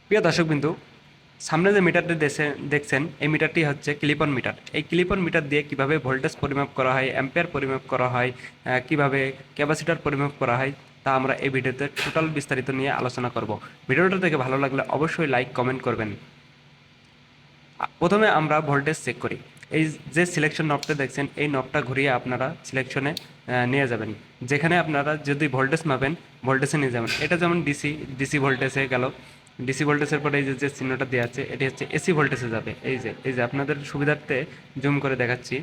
প্রিয় দর্শকবিন্দু, সামনে যে মিটারটি দেখছেন এই মিটারটি হচ্ছে ক্লিপন মিটার। এই ক্লিপন মিটার দিয়ে কিভাবে ভোল্টেজ পরিমাপ করা হয়, অ্যাম্পিয়ার পরিমাপ করা হয়, কিভাবে ক্যাপাসিটর পরিমাপ করা হয়, তা আমরা এই ভিডিওতে টোটাল বিস্তারিত নিয়ে আলোচনা করব। ভিডিওটা থেকে ভালো লাগলে অবশ্যই লাইক কমেন্ট করবেন। প্রথমে আমরা ভোল্টেজ চেক করি। এই যে সিলেকশন নবটা দেখছেন এই নবটা ঘুরিয়ে আপনারা সিলেকশনে নিয়ে যাবেন। যেখানে আপনারা যদি ভোল্টেজ মাপেন ভোল্টেজে নিয়ে যাবেন। এটা যেমন ডিসি ভোল্টেজে গেল। ডিসি ভোল্টেজের পরে এই যে যে চিহ্নটা দেওয়া আছে এটি হচ্ছে এসি ভোল্টেজে যাবে। এই যে আপনাদের সুবিধার্থে জুম করে দেখাচ্ছি।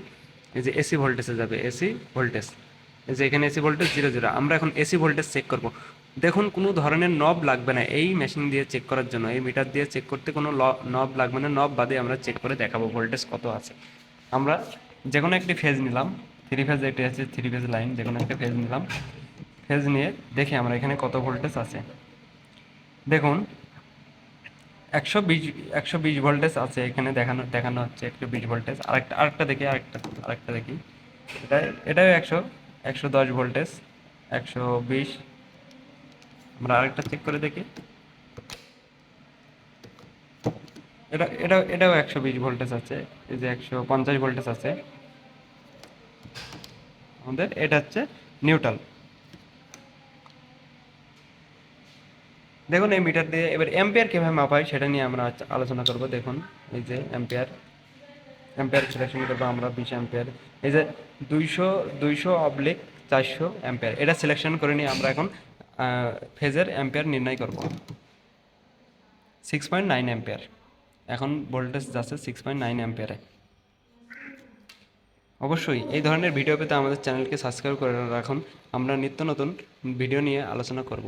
এই যে এসি ভোল্টেজে যাবে, এসি ভোল্টেজ। এই যে এখানে এসি ভোল্টেজ 0 0। আমরা এখন এসি ভোল্টেজ চেক করব। দেখুন কোনো ধরনের নব লাগবে না এই মেশিন দিয়ে চেক করার জন্য। এই মিটার দিয়ে চেক করতে কোনো নব লাগবে না। নব বাদে আমরা চেক করে দেখাবো ভোল্টেজ কত আছে। আমরা যে কোনো একটি ফেজ নিলাম, থ্রি ফেজ, এটি আছে থ্রি ফেজ লাইন। যে কোনো একটা ফেজ নিলাম, ফেজ নিয়ে দেখি আমরা এখানে কত ভোল্টেজ আছে। দেখুন 120 120 ভোল্টেজ আছে এখানে দেখানো দেখানো হচ্ছে 120 ভোল্টেজ। আরেকটা দেখি, আরেকটা দেখি। এটাও 110 ভোল্টেজ, 120। আমরা আরেকটা চেক করে দেখি। এটাও 120 ভোল্টেজ আছে। এই যে 150 ভোল্টেজ আছে। আমাদের এটা হচ্ছে নিউট্রাল। দেখুন এই মিটার দিয়ে এবার অ্যাম্পিয়ার কীভাবে মাপা হয় সেটা নিয়ে আমরা আলোচনা করব। দেখুন এই যে অ্যাম্পিয়ার, অ্যাম্পিয়ার সিলেকশন করবো আমরা 20 অ্যাম্পিয়ার। এই যে 200/400 অ্যাম্পিয়ার এটা সিলেকশন করে নিয়ে আমরা এখন ফেজের অ্যাম্পিয়ার নির্ণয় করব। 6.9 অ্যাম্পিয়ার। এখন ভোল্টেজ যাচ্ছে 6.9 অ্যাম্পিয়ারে। অবশ্যই এই ধরনের ভিডিও পেতে আমাদের চ্যানেলকে সাবস্ক্রাইব করে রাখুন। আমরা নিত্য নতুন ভিডিও নিয়ে আলোচনা করব।